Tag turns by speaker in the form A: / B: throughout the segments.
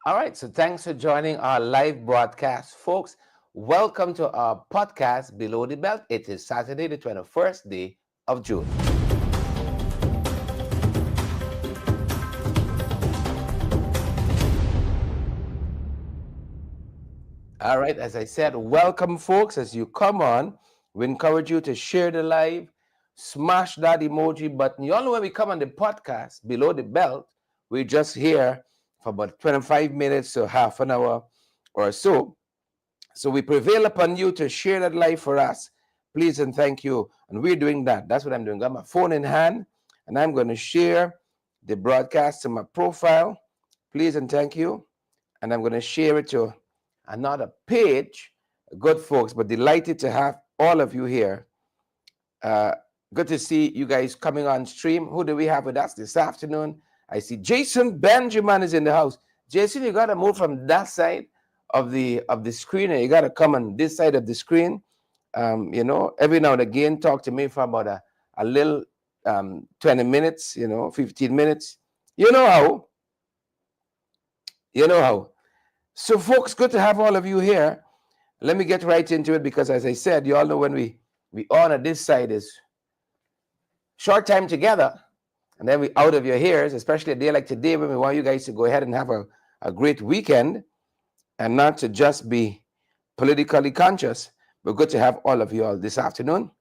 A: All right, so thanks for joining our live broadcast, folks. Welcome to our podcast, Below the Belt. It is Saturday, the 21st day of June. All right, as I said, welcome, folks. As you come on, we encourage you to share the live, smash that emoji button. You all know when we come on the podcast, Below the Belt, we're just here for about 25 minutes to half an hour or so. So we prevail upon you to share that live for us. Please and thank you. And we're doing that. That's what I'm doing. Got my phone in hand, and I'm going to share the broadcast to my profile. Please and thank you. And I'm going to share it to another page. Good folks, but delighted to have all of you here. Good to see you guys coming on stream. Who do we have with us this afternoon? I see Jason Benjamin is in the house. Jason, you got to move from that side of the screen, and you got to come on this side of the screen. Every now and again, talk to me for about a little 20 minutes, 15 minutes. You know how. So, folks, good to have all of you here. Let me get right into it because, as I said, you all know when we honor this side is short time together, and then we out of your hairs, especially a day like today when we want you guys to go ahead and have a great weekend and not to just be politically conscious. But good to have all of you all this afternoon.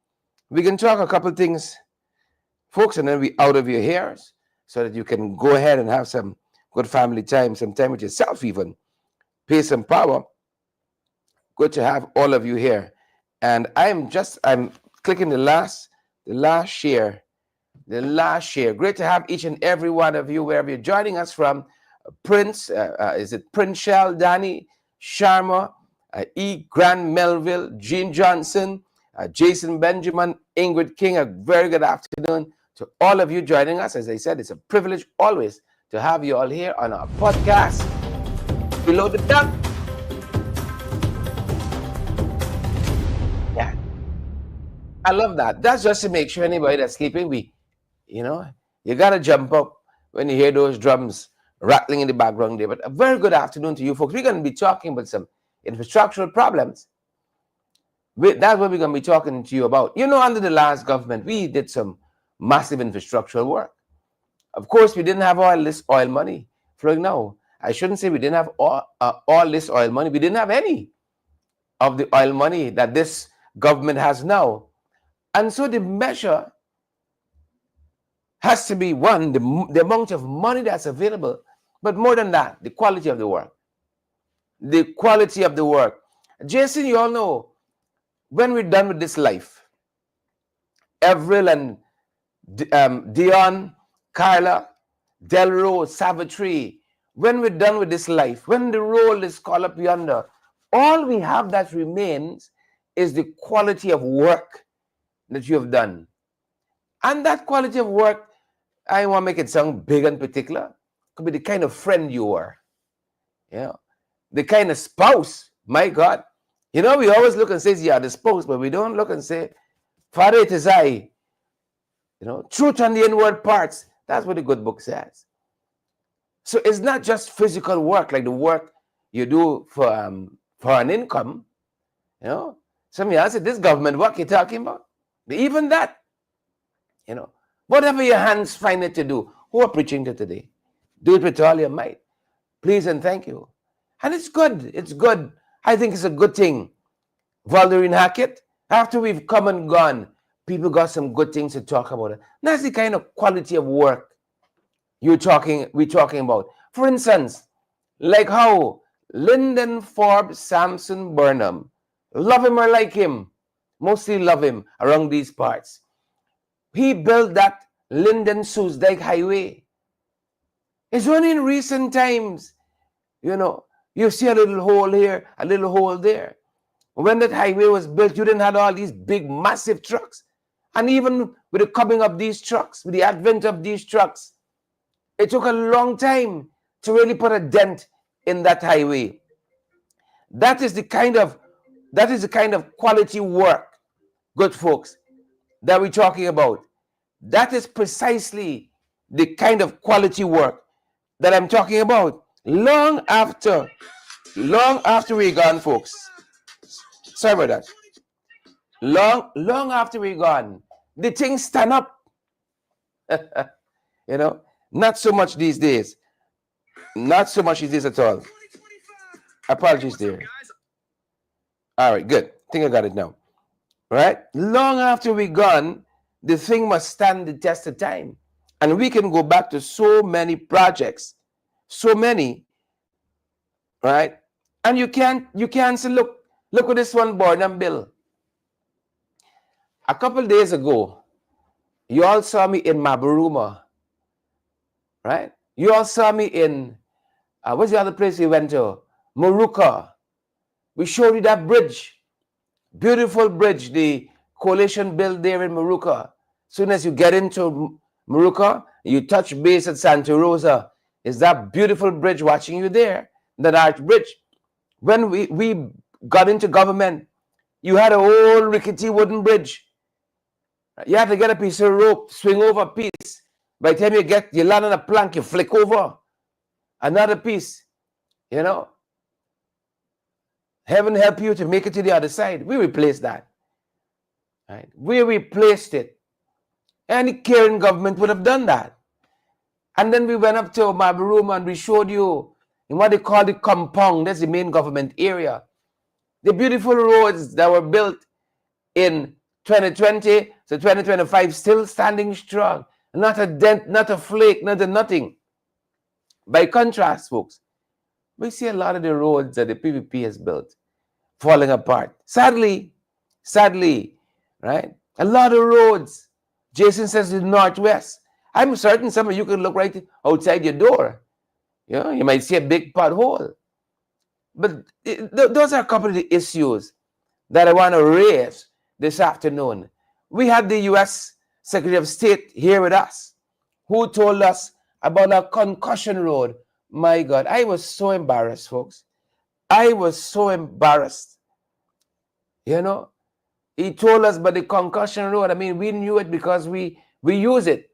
A: We can talk a couple things, folks, and then we out of your hairs so that you can go ahead and have some good family time, some time with yourself even. Pay some power. Good to have all of you here. And I'm clicking the last share. The last share. Great to have each and every one of you wherever you're joining us from. Prince, is it Prince Shell, Danny, Sharma, E. Grant Melville, Jean Johnson, Jason Benjamin, Ingrid King. A very good afternoon to all of you joining us. As I said, it's a privilege always to have you all here on our podcast, Below the Belt. Yeah, I love that. That's just to make sure anybody that's sleeping, you got to jump up when you hear those drums rattling in the background there. But a very good afternoon to you folks. We're going to be talking about some infrastructural problems. That's what we're going to be talking to you about. Under the last government, we did some massive infrastructural work. Of course, we didn't have all this oil money flowing now. I shouldn't say we didn't have all this oil money. We didn't have any of the oil money that this government has now. And so the measure has to be, one, the amount of money that's available, but more than that, the quality of the work. The quality of the work. Jason, you all know, when we're done with this life, Avril and Dion, Carla, Delro, Savitri, when we're done with this life, when the roll is called up yonder, all we have that remains is the quality of work that you have done. And that quality of work, I want to make it sound big and particular, could be the kind of friend you are. The kind of spouse, my God. We always look and say, yeah, the spouse, but we don't look and say, Father, it is I. Truth on the inward parts. That's what the good book says. So it's not just physical work, like the work you do for an income. Some of you say, this government work you're talking about. But even that, whatever your hands find it to do, who are preaching to today? Do it with all your might. Please and thank you. And it's good. It's good. I think it's a good thing. Valderine Hackett, after we've come and gone, people got some good things to talk about. That's the kind of quality of work we're talking about. For instance, like how Lyndon Forbes Sampson Burnham, love him or like him, mostly love him around these parts. He built that Linden Soesdijk Highway. It's only in recent times, you see a little hole here, a little hole there. When that highway was built, you didn't have all these big, massive trucks. And even with the coming of these trucks, with the advent of these trucks, it took a long time to really put a dent in that highway. That is the kind of quality work, good folks, that we're talking about. That is precisely the kind of quality work that I'm talking about. Long after we're gone, folks. Sorry about that. Long after we're gone, the things stand up. You know, not so much these days. Not so much these days at all. Apologies there. All right, good. I think I got it now. Right? Long after we're gone, the thing must stand the test of time. And we can go back to so many projects, so many, right? And you can't say, look at this one, Bornham Bill. A couple days ago, you all saw me in Mabaruma, right? You all saw me in, what's the other place we went to? Moruca. We showed you that bridge. Beautiful bridge, the coalition built there in Moruca. Soon as you get into Moruca, you touch base at Santa Rosa. Is that beautiful bridge watching you there? That arch bridge. When we got into government, you had a old rickety wooden bridge. You have to get a piece of rope, swing over a piece. By the time you land on a plank, you flick over another piece. You know, heaven help you to make it to the other side. We replaced that. Right? We replaced it. Any caring government would have done that. And then we went up to Mabaruma and we showed you in what they call the compound. That's the main government area. The beautiful roads that were built in 2020 to 2025 still standing strong. Not a dent, not a flake, not a nothing. By contrast, folks, we see a lot of the roads that the PPP has built falling apart. Sadly, right? A lot of roads. Jason says the Northwest. I'm certain some of you can look right outside your door. You know, you might see a big pothole. But those are a couple of the issues that I want to raise this afternoon. We had the U.S. Secretary of State here with us, who told us about a concussion road. My God, I was so embarrassed, folks. I was so embarrassed. You know, he told us about the concussion road. I mean, we knew it because we use it,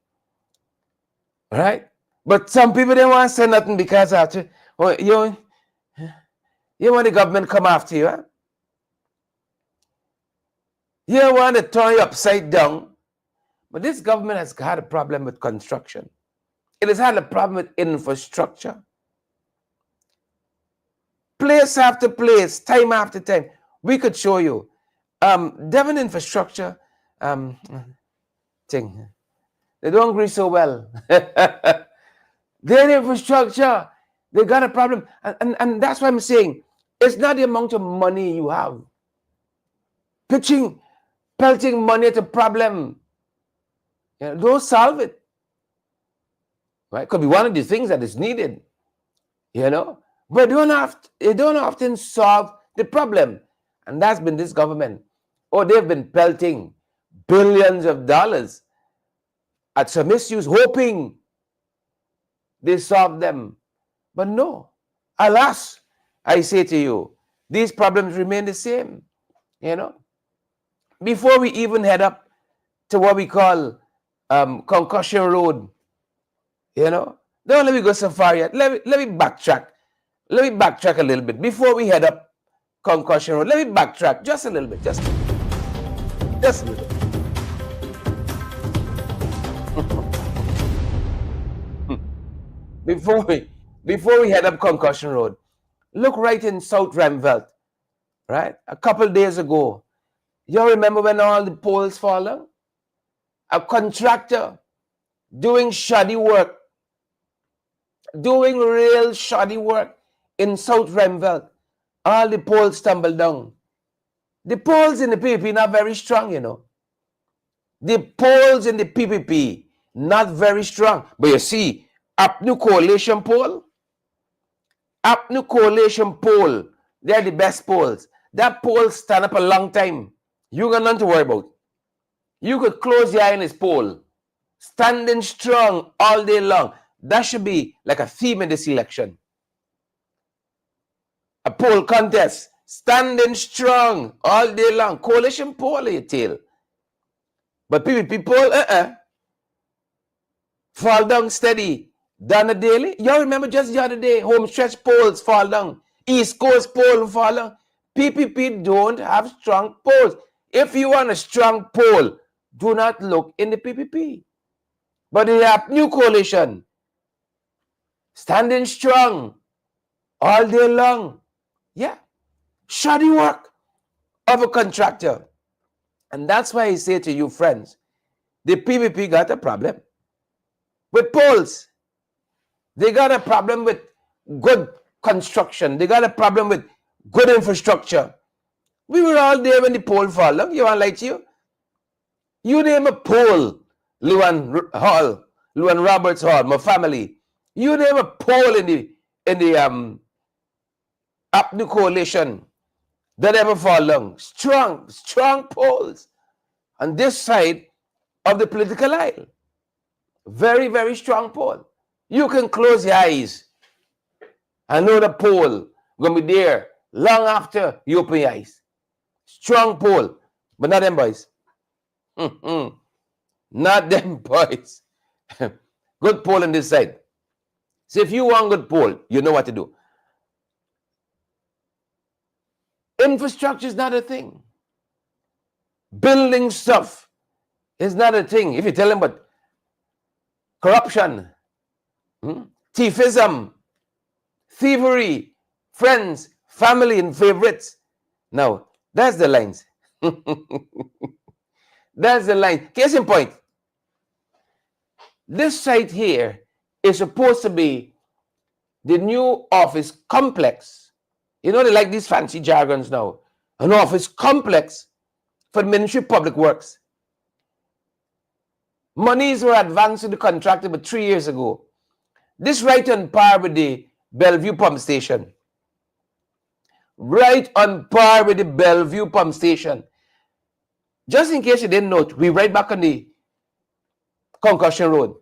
A: right? But some people didn't want to say nothing because after, well, you want the government come after you, huh? You want to turn you upside down. But this government has had a problem with construction. It has had a problem with infrastructure. Place after place, time after time. We could show you. Devon infrastructure thing. They don't agree so well. Their infrastructure, they got a problem. And that's why I'm saying, it's not the amount of money you have. Pelting money at a problem. You know, don't solve it. Right? Could be one of the things that is needed. You know? But they don't often solve the problem. And that's been this government. Oh, they've been pelting billions of dollars at some issues, hoping they solve them. But no. Alas, I say to you, these problems remain the same. You know? Before we even head up to what we call Concussion Road, you know, don't let me go so far yet. Let me backtrack. Let me backtrack a little bit. Before we head up Concussion Road, let me backtrack just a little bit. Just a little bit. Before we head up Concussion Road, look right in South Remvelt, right? A couple days ago, you remember when all the poles fallen? A contractor doing shoddy work, doing real shoddy work in South Remvelt. All the poles tumbled down. The poles in the PPP not very strong, you know. The poles in the PPP not very strong. But you see, APNU coalition pole, they're the best poles. That pole stand up a long time. You got nothing to worry about. You could close your eye on his pole. Standing strong all day long. That should be like a theme in this election. A poll contest. Standing strong all day long. Coalition poll at your tail. But PPP poll, fall down steady. done a daily. You remember just the other day, home stretch poles fall down. East Coast pole fall down. PPP don't have strong poles. If you want a strong pole, do not look in the PPP. But in the new coalition, standing strong all day long. Yeah. Shoddy work of a contractor. And that's why I say to you, friends, the PPP got a problem with poles. They got a problem with good construction. They got a problem with good infrastructure. We were all there when the pole fell down. You want to lie to you? You name a pole, Luan Hall, Luan Roberts Hall, my family. You name a pole in the APNU coalition that ever fall down. Strong poles on this side of the political aisle. Very, very strong pole. You can close your eyes and know the pole going to be there long after you open your eyes. Strong pole, but not them boys. Not them boys. Good pole on this side. So if you want good pole, you know what to do. Infrastructure is not a thing. Building stuff is not a thing. If you tell them about corruption, thiefism, thievery, friends, family, and favorites. Now, that's the lines. That's the line. Case in point, this site here is supposed to be the new office complex. You know, they like these fancy jargons now. An office complex for the Ministry of Public Works. Monies were advanced to the contractor about 3 years ago. This right on par with the Bellevue pump station. Right on par with the Bellevue pump station. Just in case you didn't know, we right back on the Concussion Road.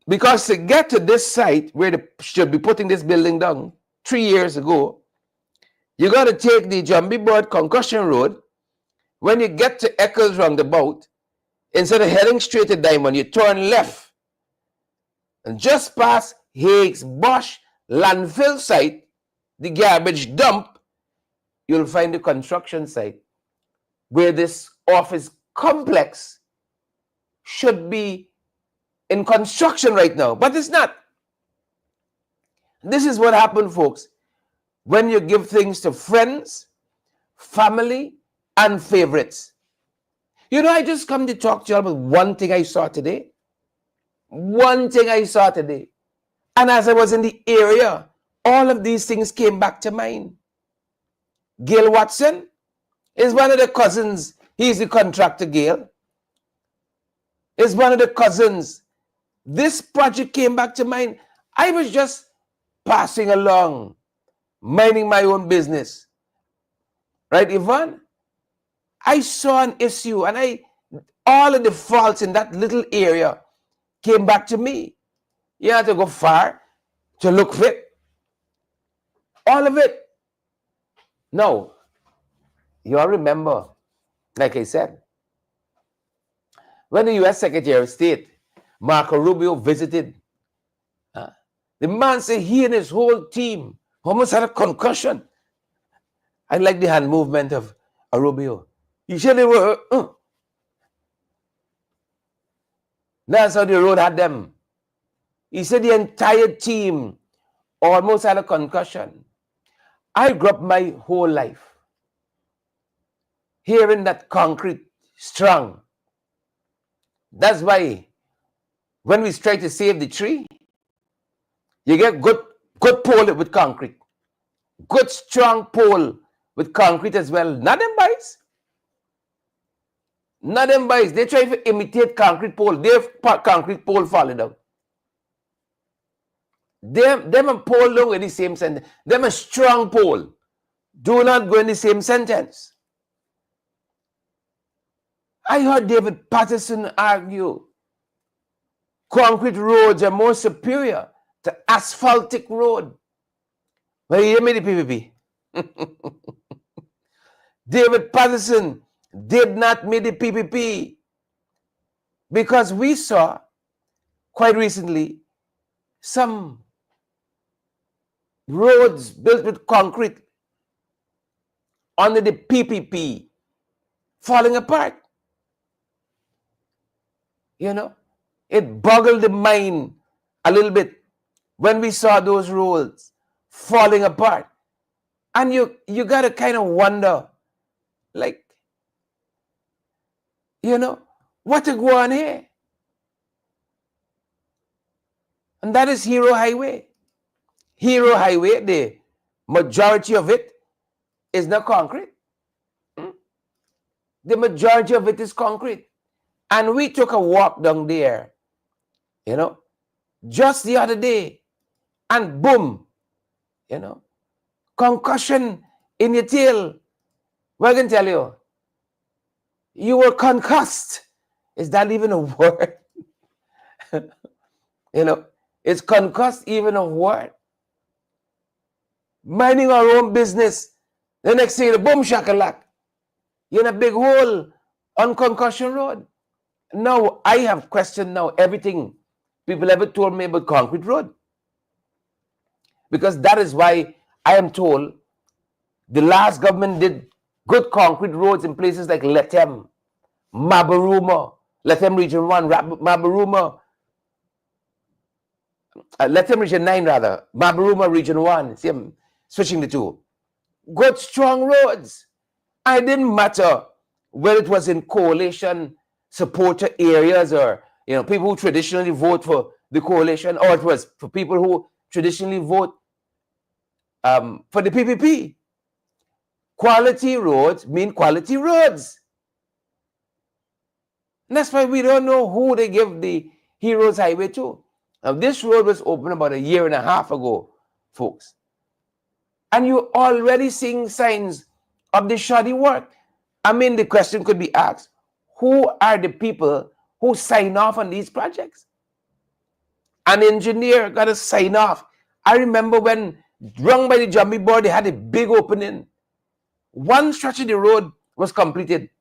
A: Because to get to this site where they should be putting this building down 3 years ago, you got to take the Jumbie Bird Concussion Road. When you get to Eccles roundabout, instead of heading straight to Diamond, you turn left. And just past Higgs Bosch landfill site, the garbage dump, you'll find the construction site where this office complex should be in construction right now, but it's not. This is what happened, folks, when you give things to friends, family, and favorites. You know, I just come to talk to you about one thing I saw today. One thing I saw today. And as I was in the area, all of these things came back to mind. Gail Watson is one of the cousins. He's the contractor, Gail. Is one of the cousins. This project came back to mind. I was just passing along, minding my own business. Right, Yvonne? I saw an issue and all of the faults in that little area came back to me. You have to go far to look for it. All of it. Now, you all remember, like I said, when the U.S. Secretary of State, Marco Rubio, visited, the man said he and his whole team almost had a concussion. I like the hand movement of Rubio. He said they were, That's how the road had them. He said the entire team almost had a concussion. I grew up my whole life hearing that concrete strong. That's why when we try to save the tree, you get good pole with concrete. Good strong pole with concrete as well. Not them boys. Not them boys. They try to imitate concrete pole. Their concrete pole falling down. Them and pole don't go in the same sentence. Them a strong pole. Do not go in the same sentence. I heard David Patterson argue concrete roads are more superior to asphaltic road. Well, you hear me, the PPP. David Patterson did not make the PPP because we saw quite recently some roads built with concrete under the PPP falling apart. You know, it boggled the mind a little bit when we saw those roads falling apart. And you got to kind of wonder, like, you know, what to go on here? And that is Hero Highway. Hero Highway, the majority of it is not concrete. The majority of it is concrete. And we took a walk down there, you know, just the other day, and boom, you know, concussion in your tail. Well, I can tell you, you were concussed. Is that even a word? You know, is concussed even a word? Minding our own business, the next thing, the boom shakalak, you're in a big hole on Concussion Road. Now, I have questioned now everything people ever told me about concrete road. Because that is why I am told the last government did good concrete roads in places like Lethem, Mabaruma, Lethem Region 1, Mabaruma, Lethem Region 9 rather, Mabaruma Region 1, see I'm switching the two. Good strong roads. And it didn't matter whether it was in coalition supporter areas or, you know, people who traditionally vote for the coalition, or it was for people who traditionally vote for the PPP. Quality roads mean quality roads. And that's why we don't know who they give the Heroes Highway to. Now, this road was opened about 1.5 years ago, folks. And you're already seeing signs of the shoddy work. I mean, the question could be asked, who are the people who sign off on these projects? An engineer got to sign off. I remember when run by the Jumbie Board, they had a big opening. One stretch of the road was completed.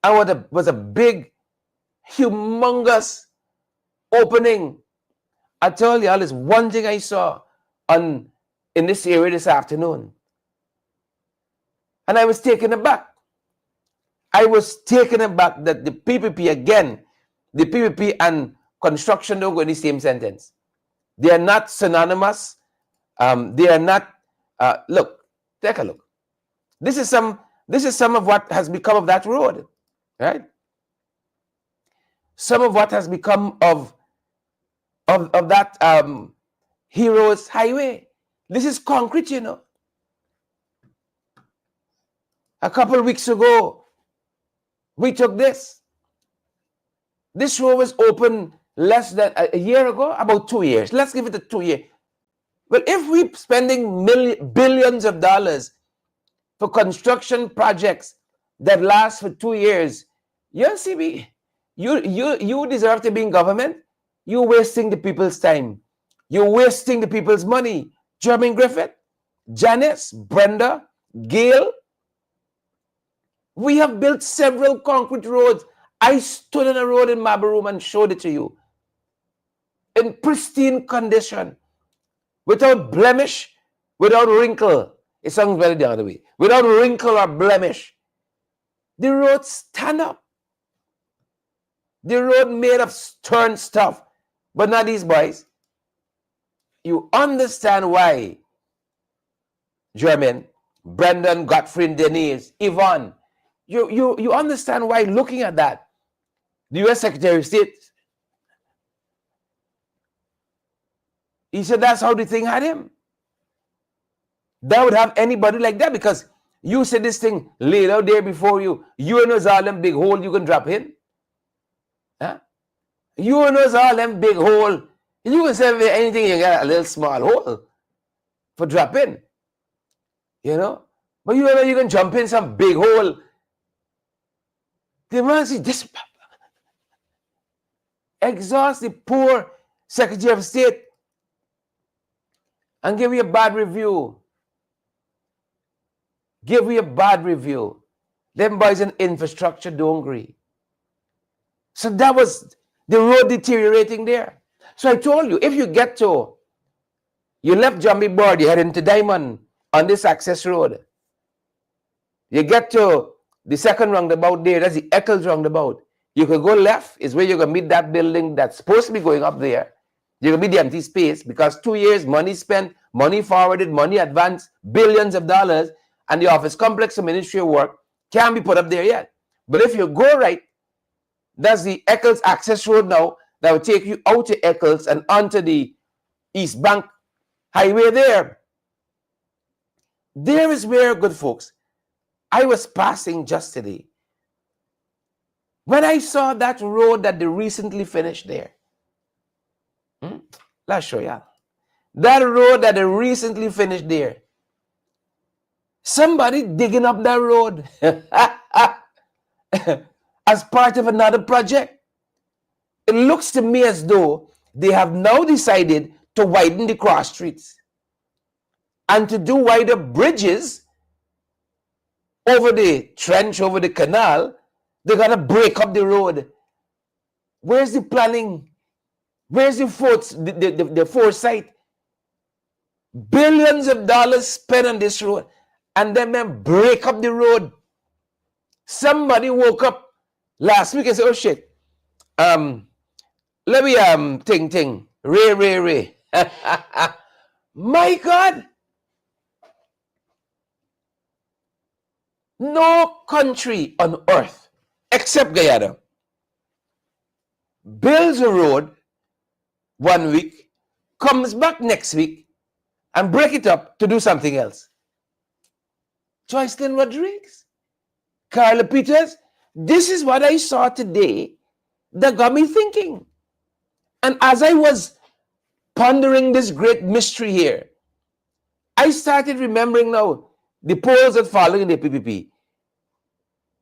A: And was a big, humongous opening. I tell y'all, there's one thing I saw in this area this afternoon. And I was taken aback. I was taken aback that the PPP, again, the PPP and construction don't go in the same sentence. They are not synonymous. They are not, look, take a look. This is some of what has become of that road, right? Some of what has become of that Heroes Highway. This is concrete, you know. A couple of weeks ago, we took this. This road was open less than a year ago, about 2 years. Let's give it a 2 year. Well, if we're spending billions of dollars for construction projects that last for 2 years, you see me, you deserve to be in government. You're wasting the people's time. You're wasting the people's money. Jermaine Griffith, Janice, Brenda, Gail. We have built several concrete roads. I stood on a road in Mabaruma and showed it to you. In pristine condition. Without blemish, without wrinkle. It sounds very the other way. Without wrinkle or blemish. The road stand up. The road made of stern stuff. But not these boys. You understand why Jermaine, Brendan, Godfrey, Denise, Yvonne, you understand why, looking at that, the U.S. Secretary of State, he said that's how the thing had him. That would have anybody like that, because you said this thing laid out there before you. You know all them big hole you can drop in. Huh? You know all them big hole. You can say anything, you got a little small hole for drop in. You know? But you know you can jump in some big hole. The man said, this exhaust the poor Secretary of State and give you a bad review. Give you a bad review. Them boys in infrastructure don't agree. So that was the road deteriorating there. So I told you, if you get to You left Jumbie Board, you head into Diamond on this access road. You get to the second roundabout there, that's the Eccles roundabout. You could go left, is where you're going to meet that building that's supposed to be going up there. You're going to be the empty space because 2 years, money spent, money forwarded, money advanced, billions of dollars, and the office complex of Ministry of Work can't be put up there yet. But if you go right, that's the Eccles access road now that will take you out to Eccles and onto the East Bank Highway there. There is where, good folks, I was passing just today. When I saw that road that they recently finished there, let's show you. That road that they recently finished there, somebody digging up that road as part of another project. It looks to me as though they have now decided to widen the cross streets and to do wider bridges over the trench, over the canal. They're going to break up the road. Where's the planning? Where's the foresight? Billions of dollars spent on this road, and then break up the road. Somebody woke up last week and said, oh shit, let me ting. Ray. My God. No country on earth except Guyana builds a road 1 week, comes back next week, and break it up to do something else. Joycelyn Rodriguez, Carla Peters, this is what I saw today that got me thinking. And as I was pondering this great mystery here, I started remembering now the poles that following in the PPP.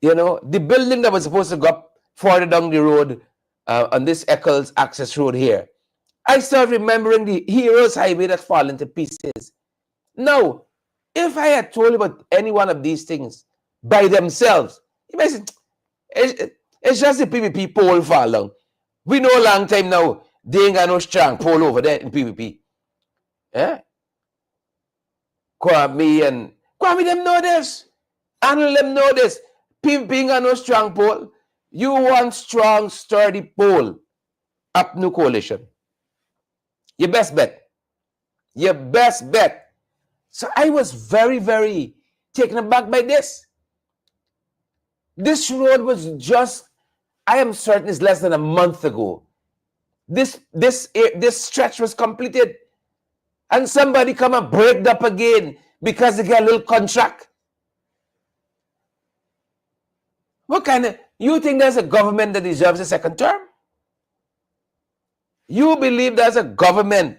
A: You know, the building that was supposed to go up further down the road on this Eccles access road here. I started remembering the Heroes Highway that fall into pieces. Now, if I had told you about any one of these things by themselves, you might say, it's just the PPP pole fall down. We know a long time now, they ain't got no strong pole over there in PPP. Yeah? Kwame them know this. Anil them know this. PPP ain't got no strong pole. You want strong, sturdy pole. Up New Coalition. Your best bet. Your best bet. So I was very, very taken aback by this. This road was just, I am certain it's less than a month ago. This stretch was completed. And somebody come and break it up again because they get a little contract. What kind of, you think there's a government that deserves a second term? You believe there's a government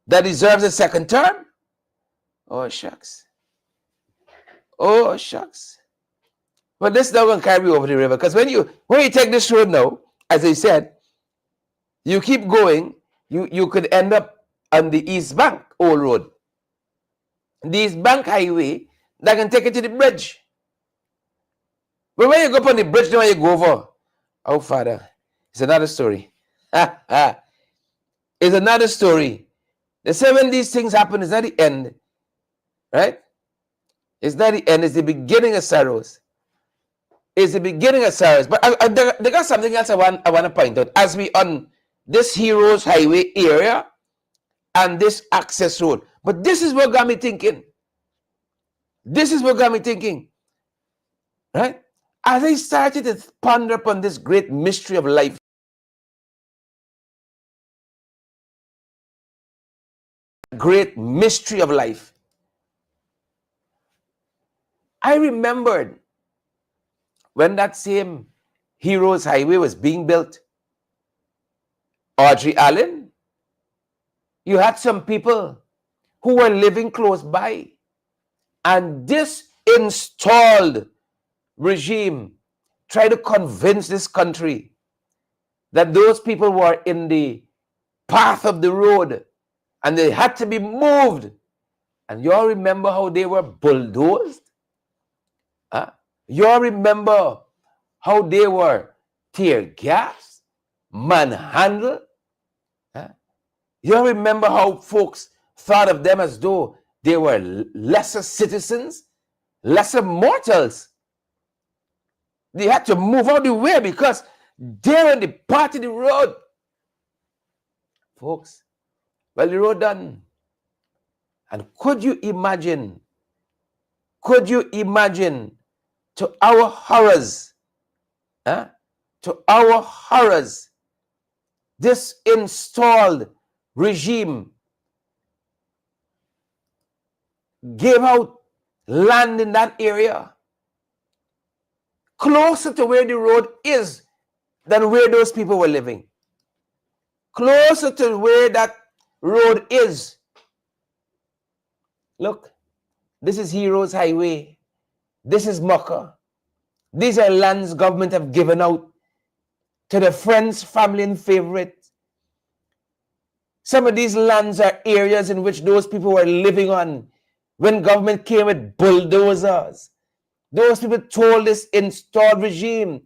A: that deserves a second term? Oh, shucks. Oh, shucks. But this is not going to carry you over the river. Because when you take this road now, as I said, you keep going, you could end up on the East Bank Old Road. The East Bank Highway, that can take you to the bridge. But when you go up on the bridge, now you go over. Oh, Father, it's another story. It's another story. They say when these things happen, it's not the end. Right? It's not the end, it's the beginning of sorrows. It's the beginning of sorrows. But there got something else I want to point out. As we on this Heroes Highway area and this access road. But this is what got me thinking. This is what got me thinking. Right? As I started to ponder upon this great mystery of life, great mystery of life, I remembered when that same Heroes Highway was being built. Audrey Allen, you had some people who were living close by, and this installed regime tried to convince this country that those people were in the path of the road and they had to be moved. And you all remember how they were bulldozed? You all remember how they were tear gassed, manhandled? You all remember how folks thought of them as though they were lesser citizens, lesser mortals. They had to move out the way because they were in the part of the road. Folks, well, the road done. And could you imagine to our horrors, this installed regime gave out land in that area closer to where the road is than where those people were living. Closer to where that road is. Look, this is Heroes Highway. This is Mucker. These are lands government have given out to their friends, family, and favorites. Some of these lands are areas in which those people were living on when government came with bulldozers. Those people told this installed regime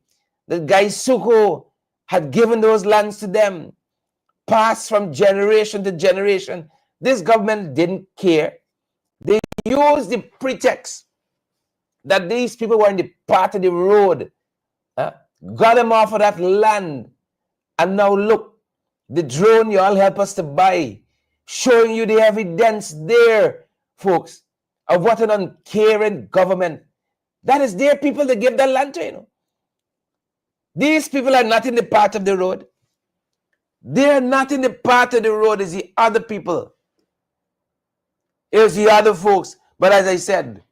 A: that Guy Sukkot had given those lands to them, passed from generation to generation. This government didn't care. They used the pretext that these people were in the part of the road, got them off of that land, and now look, the drone you all help us to buy, showing you the evidence there, folks, of what an uncaring government. That is their people that give that land to, you know. These people are not in the part of the road. They're not in the part of the road. It's the other people. It's the other folks. But as I said,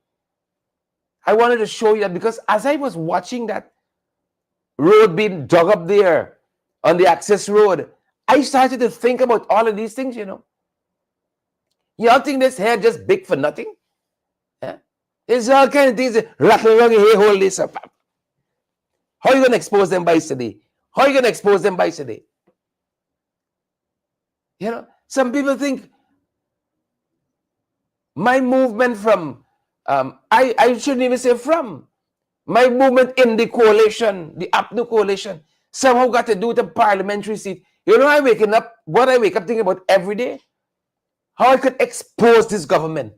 A: I wanted to show you that because as I was watching that road being dug up there on the access road, I started to think about all of these things, you know. Y'all think this hair just big for nothing? Yeah? There's all kind of things that rattle around your hair, hold this up. How are you going to expose them by today? How are you going to expose them by today? You know, some people think my movement from, I shouldn't even say from, my movement in the coalition, the APNU coalition, somehow got to do with a parliamentary seat. You know, what I wake up thinking about every day? How I could expose this government,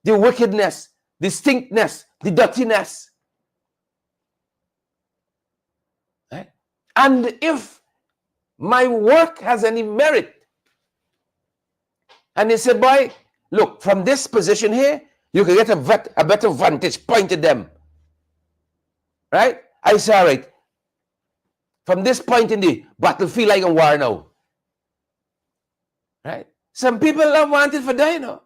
A: the wickedness, the stinkness, the dirtiness. Right? And if my work has any merit, and they said, boy, look, from this position here, you can get a better vantage point at them. Right? I say, all right, from this point in the battlefield like a war now. Right? Some people don't want it for that, you know.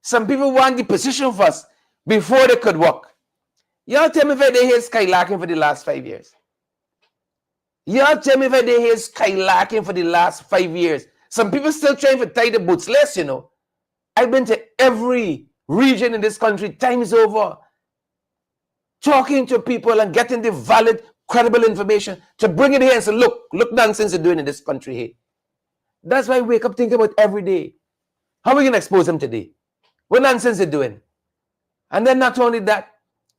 A: Some people want the position first before they could walk. Y'all tell me if they hear skylarking for the last 5 years. Y'all tell me if they hear skylarking for the last 5 years. Some people still trying to tie the boots less, you know. I've been to every region in this country times over, talking to people and getting the valid, credible information to bring it here and say, look nonsense you're doing in this country here. That's why I wake up thinking about every day. How are we going to expose them today? What nonsense they're doing? And then not only that,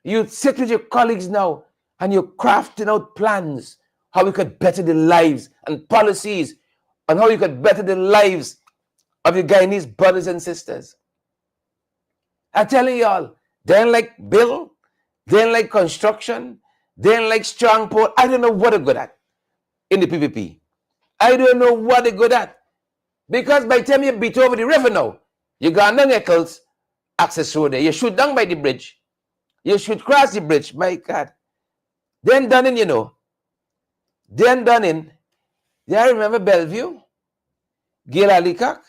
A: you sit with your colleagues now and you're crafting out plans how we could better the lives and policies and how you could better the lives of your Guyanese brothers and sisters. I tell y'all, they ain't like bill, they ain't like construction, they ain't like strong port. I don't know what they're good at in the PPP. I don't know what they're good at. Because by the time you beat over the river now, you got down Eccles access road there. You shoot down by the bridge. You should cross the bridge. My God. Then done in, you know. Then done in. Yeah, I remember Bellevue. Gail Alikak.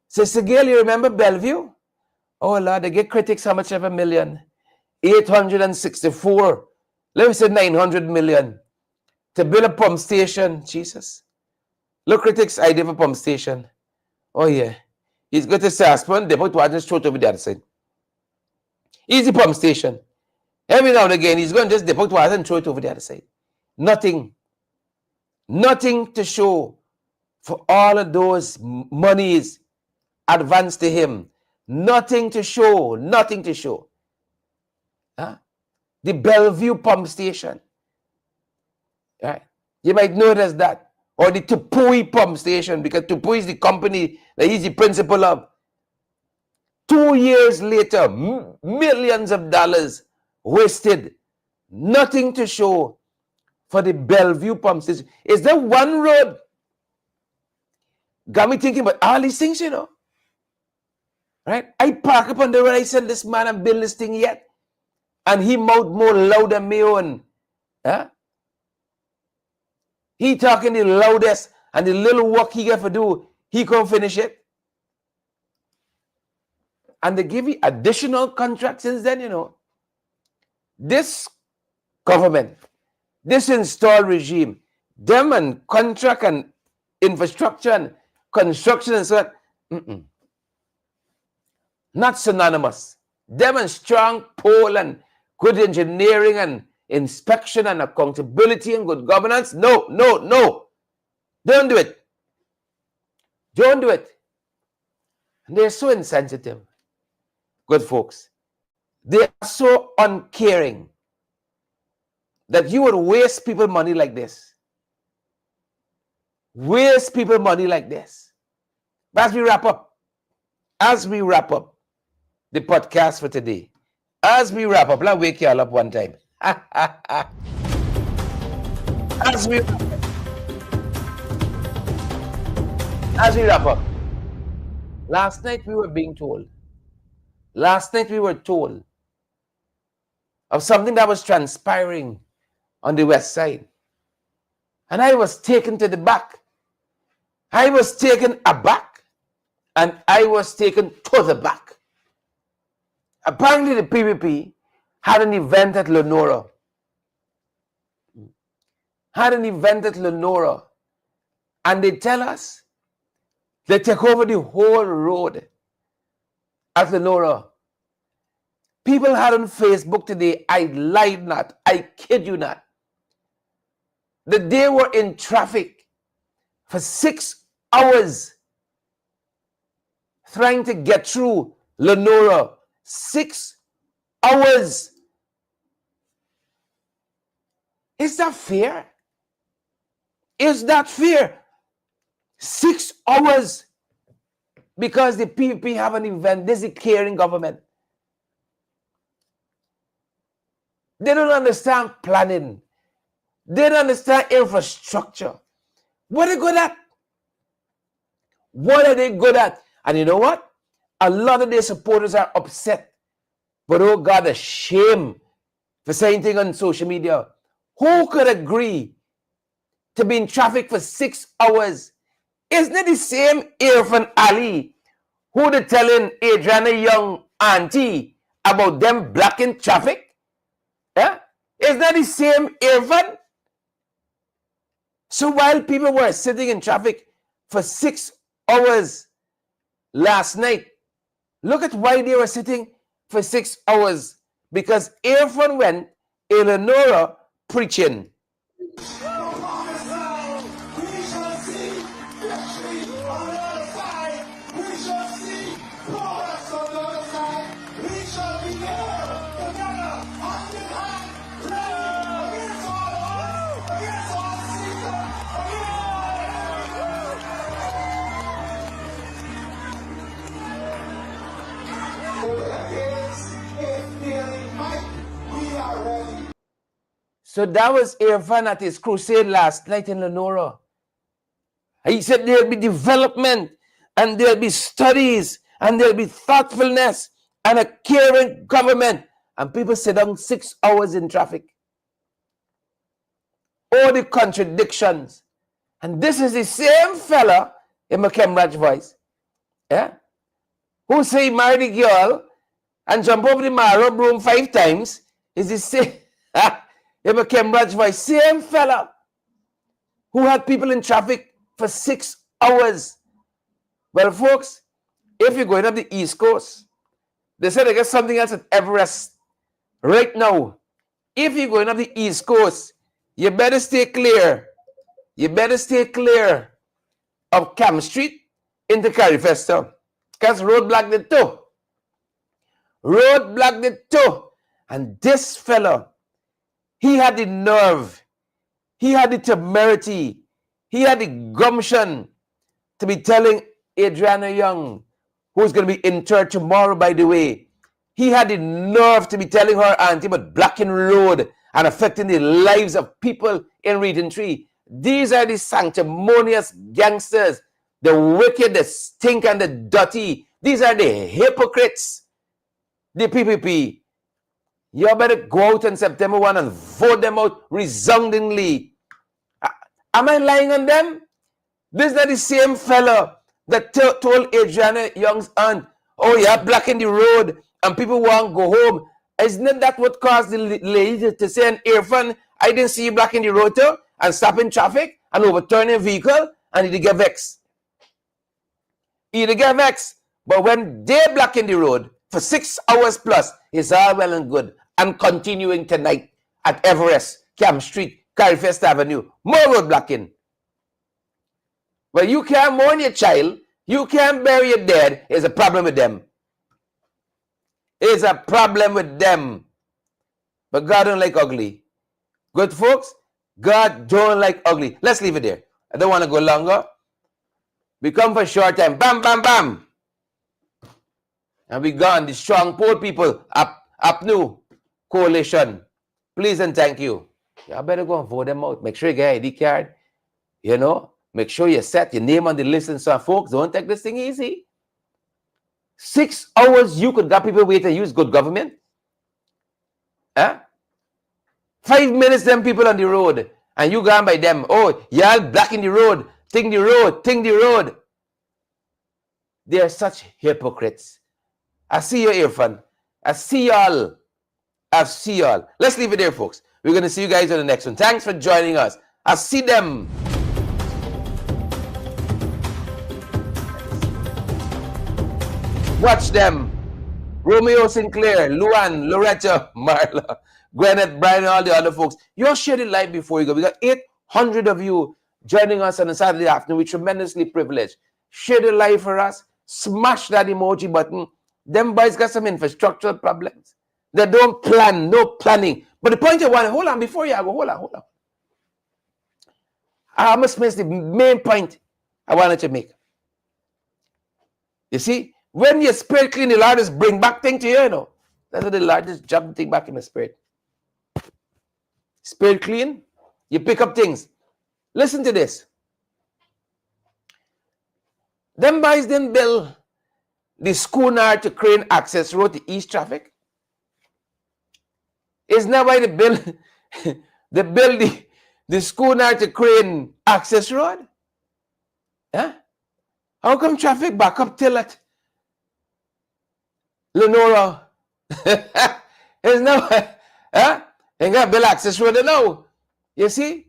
A: Sister Gail, you remember Bellevue? Oh Lord, they get critics how much of a million? 864. Let me say 900 million. To build a pump station. Jesus. Look, critics, idea of a pump station. Oh yeah. He's got a saucepan, they put water and throw it over the other side. Easy pump station. Every now and again, he's going to just depot water and throw it over the other side. Nothing. Nothing to show for all of those monies advanced to him. Nothing to show. Nothing to show. Huh? The Bellevue pump station. Right? You might notice that. Or the Tupui pump station, because Tupui is the company that he's the principal of. 2 years later, millions of dollars wasted. Nothing to show for the Bellevue pump station. Is there one road? Got me thinking about all these things, you know. Right? I park up on the road. I said, this man and build this thing yet. And he mouth more loud than me own. Huh? He talking the loudest, and the little work he got to do, he can't finish it. And they give you additional contracts since then, you know. This government, this installed regime, them and contract and infrastructure and construction and so on, not synonymous. Them and strong pole and good engineering and inspection and accountability and good governance. No. Don't do it. Don't do it. And they're so insensitive. Good folks. They are so uncaring that you would waste people money like this. Waste people money like this. As we wrap up the podcast for today, let's wake you all up one time. As we wrap up, last night we were told of something that was transpiring on the west side. And I was taken to the back. I was taken aback. And I was taken to the back. Apparently the PPP had an event at Lenora. And they tell us they take over the whole road at Lenora. People had on Facebook today, I lied not, I kid you not, that they were in traffic for 6 hours trying to get through Lenora. 6 hours. Is that fair? Is that fair? 6 hours because the PPP have an event. This is a caring government. They don't understand planning. They don't understand infrastructure. What are they good at? What are they good at? And you know what? A lot of their supporters are upset. But oh God, a shame for saying things on social media. Who could agree to be in traffic for 6 hours? Isn't it the same Irfan Ali who they telling Adriana Young auntie about them blocking traffic? Yeah? Isn't that the same Irfan? So while people were sitting in traffic for 6 hours last night, look at why they were sitting for 6 hours. Because Irfan went in Lenora preaching. So that was Irfan at his crusade last night in Lenora. He said there'll be development and there'll be studies and there'll be thoughtfulness and a caring government. And people sit down 6 hours in traffic. All the contradictions. And this is the same fella in McKemraj voice, yeah, who say he married a girl and jump over the marrow broom 5 times. Is the same in McKemraj voice, same fella who had people in traffic for 6 hours. Well, folks, if you're going up the East Coast, they said they got something else at Everest right now. If you're going up the East Coast, you better stay clear. You better stay clear of Camp Street into Carifesta. Because road blocked it too. Road blocked it too. And this fella, he had the nerve, he had the temerity, he had the gumption to be telling Adriana Young, who's going to be interred tomorrow, by the way, he had the nerve to be telling her auntie about blocking road and affecting the lives of people in Region 3. These are the sanctimonious gangsters, the wicked, the stink, and the dirty. These are the hypocrites, the PPP. You better go out on September 1 and vote them out resoundingly. Am I lying on them? This is not the same fella that told Adriana Young's aunt, oh, you're blocking the road and people won't go home. Isn't that what caused the lady to say, Irfan, I didn't see you blocking the road too, and stopping traffic and overturning a vehicle, and he'd get vexed. He'd get vexed. But when they're blocking the road for 6 hours plus, it's all well and good. And continuing tonight at Everest, Camp Street, Carifest Avenue, more road blocking. Well, you can't mourn your child, you can't bury your dead, it's a problem with them. It's a problem with them. But God don't like ugly. Good folks, God don't like ugly. Let's leave it there. I don't want to go longer. We come for a short time. Bam, bam, bam. And we gone. The strong poor people, APNU coalition. Please and thank you. Y'all better go and vote them out. Make sure you get ID card. You know, make sure you set your name on the list and so on. Folks, don't take this thing easy. 6 hours you could got people wait to use good government. Huh? 5 minutes them people on the road and you gone by them. Oh, y'all blocking the road. Ting the road. Ting the road. They are such hypocrites. I see you, Irfan. I see y'all. I see y'all. Let's leave it there, folks. We're going to see you guys on the next one. Thanks for joining us. I see them. Watch them. Romeo Sinclair, Luan, Loretta, Marla, Gwyneth, Brian, and all the other folks. You're sharing live before you go. We got 800 of you joining us on a Saturday afternoon. We're tremendously privileged. Share the live for us. Smash that emoji button. Them boys got some infrastructural problems. They don't plan, no planning. But the point I want, hold on, before you go, hold on. I must miss the main point I wanted to make. You see, when your spirit clean, the Lord just bring back things to you, you know. That's what the Lord just jump the thing back in the spirit. Spirit clean, you pick up things. Listen to this. Them boys didn't build the schooner to Crane access road to east traffic. It's not why they build the schooner to Crane access road. Yeah? How come traffic back up till at Lenora? It's no, huh? Ain't got build access road now. You see?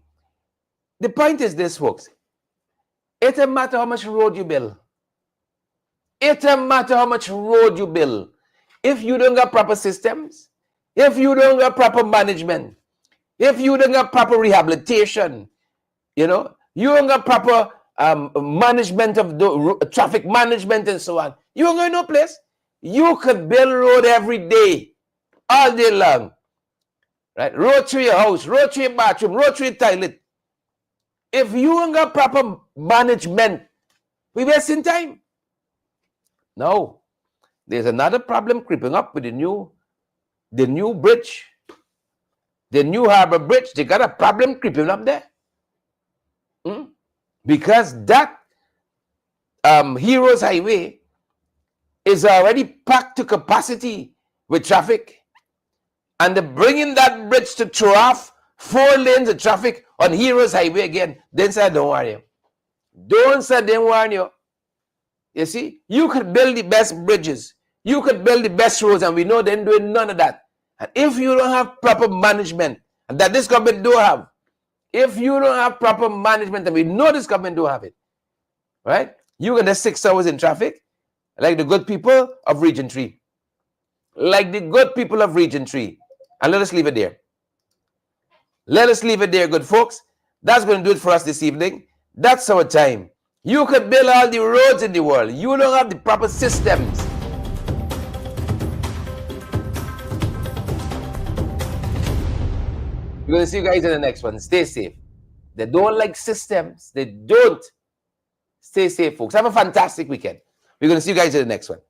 A: The point is this, folks. It doesn't matter how much road you build. It doesn't matter how much road you build. If you don't got proper systems, if you don't got proper management, if you don't got proper rehabilitation, you know, you don't got proper management of the traffic management and so on, you ain't going no place. You could build road every day, all day long. Right? Road through your house, road through your bathroom, road through your toilet. If you ain't got proper management, we wasting time. No. There's another problem creeping up with the new bridge. The new harbor bridge, they got a problem creeping up there. Because that Heroes Highway is already packed to capacity with traffic. And they're bringing that bridge to throw off 4 lanes of traffic on Heroes Highway again. Then say, don't worry you. Don't say, don't warn you. You see, you could build the best bridges. You could build the best roads, and we know they're doing none of that. And if you don't have proper management, and that this government do have, if you don't have proper management, and we know this government do have it, right? You get the 6 hours in traffic, like the good people of Region 3. Like the good people of Region 3. And let us leave it there. Let us leave it there, good folks. That's going to do it for us this evening. That's our time. You could build all the roads in the world. You don't have the proper systems. We're going to see you guys in the next one. Stay safe. They don't like systems. They don't. Stay safe, folks. Have a fantastic weekend. We're going to see you guys in the next one.